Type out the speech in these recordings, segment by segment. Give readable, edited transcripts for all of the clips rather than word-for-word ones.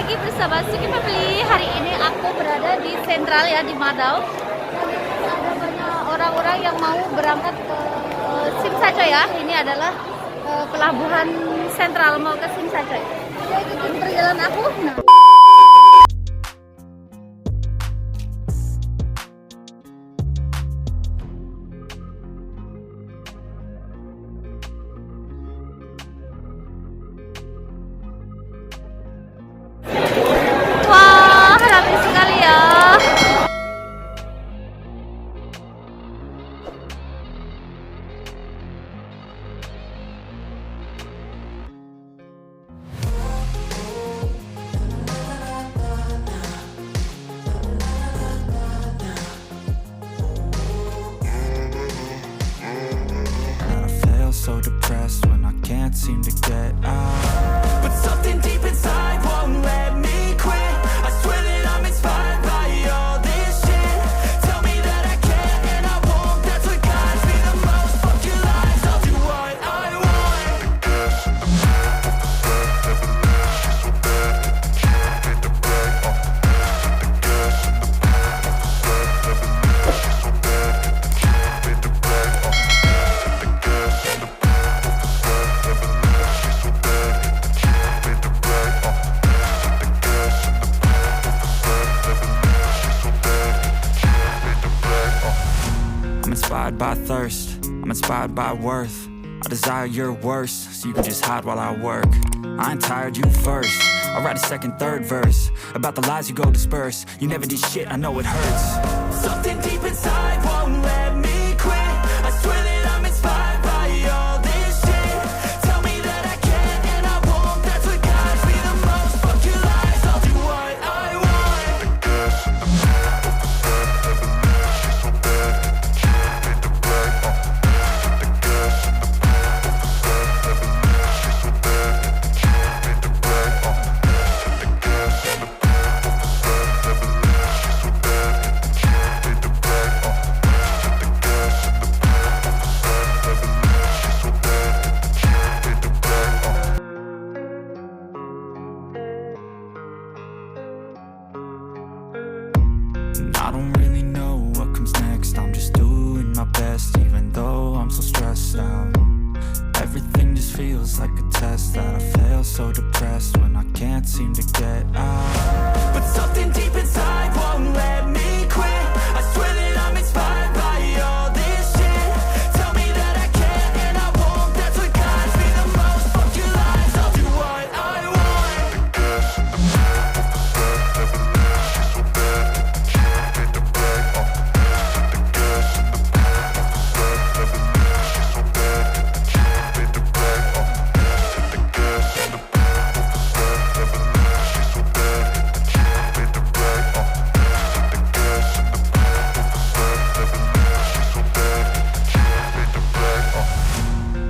lagi bersama Sugi Family. Hari ini aku berada di sentral ya, di Madau. Ada banyak orang-orang yang mau berangkat ke Tsim ya. Ini adalah pelabuhan sentral mau ke Tsim Saja. Saya ikutin perjalanan aku. Nah. Wah, rame sekali ya. So depressed when I can't seem to get out, but something deep inside won't let me quit. I swear that I'm inspired by all this shit. Tell me that I can and I won't. That's what guides me the most. Fuck your lies, I'll do what I want. Inspired by thirst, I'm inspired by worth. I desire your worst, so you can just hide while I work. I ain't tired, you first. I'll write a second, third verse about the lies you go disperse. You never did shit, I know it hurts. Something deep inside won't let me quit. I swear that I'm inspired by all this shit. Tell me that I can and I won't. That's what guides me the most. Fuck your lies, I'll do what I want. I don't really know what comes next. I'm just doing my best, even though I'm so stressed out. Everything just feels like a test that I fail, so depressed when I can't seem to get out. But something deep inside won't let me quit. I swear that I'm inspired by all this shit. Tell me that I can and I won't. That's what guides me the most. Fuck your lies, I'll do what I want.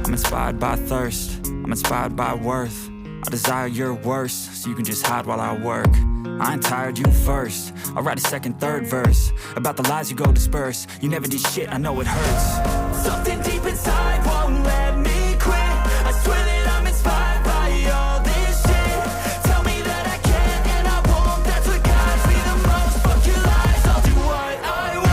I'm inspired by thirst, I'm inspired by worth. I desire your worst, so you can just hide while I work. I ain't tired, you first. I'll write a second, third verse about the lies you go disperse. You never did shit, I know it hurts. Something deep inside won't let me quit. I swear that I'm inspired by all this shit. Tell me that I can and I won't. That's what guides me the most. Fuck your lies, I'll do what I want.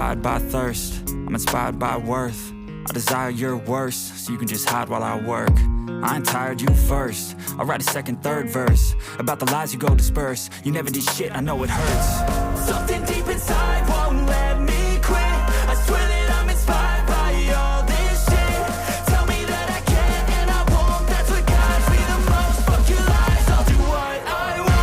inspired by thirst, I'm inspired by worth. I desire your worst, so you can just hide while I work. I ain't tired, you first. I'll write a second, third verse about the lies you go disperse. You never did shit, I know it hurts. Something deep inside won't let me quit. I swear that I'm inspired by all this shit. Tell me that I can and I won't. That's what guides me the most. Fuck your lies, I'll do what I want.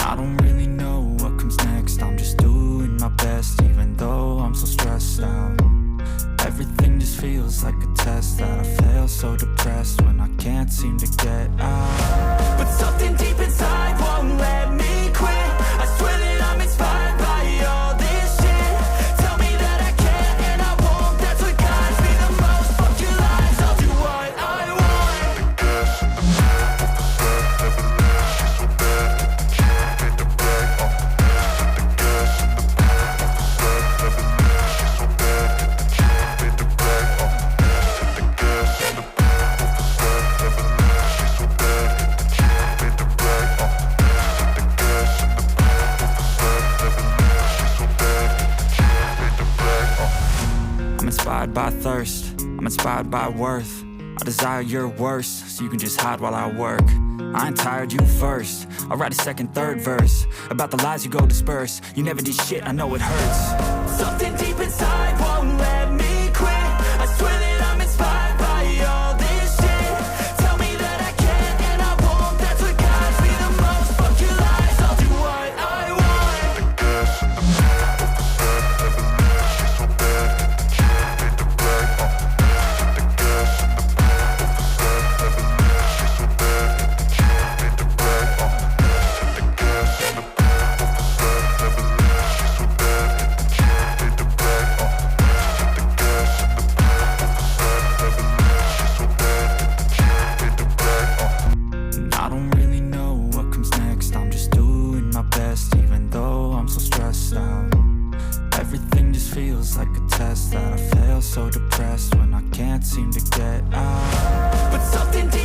I don't really know what comes next. I'm just doing my best, even though I'm so stressed out. Everything just feels like a test that I fail, so depressed when I can't seem to get out. But something deep inside won't let me quit. I swear that I'm inspired by all this shit. Tell me that I can and I won't. That's what guides me the most. Fuck your lies, I'll do what I want. I'm inspired by thirst, I'm inspired by worth. I desire your worst, so you can just hide while I work. I ain't tired, you first. I'll write a second, third verse about the lies you go disperse. You never did shit, I know it hurts. Something deep inside won't let me quit. I swear that I'm inspired by all this shit. Tell me that I can and I won't. That's what guides me the most. Fuck your lies, I'll do what I want. I don't really know what comes next. I'm just doing my best, even though I'm so stressed out. Everything just feels like a test that I fail, so depressed when I can't seem to get out. But something deep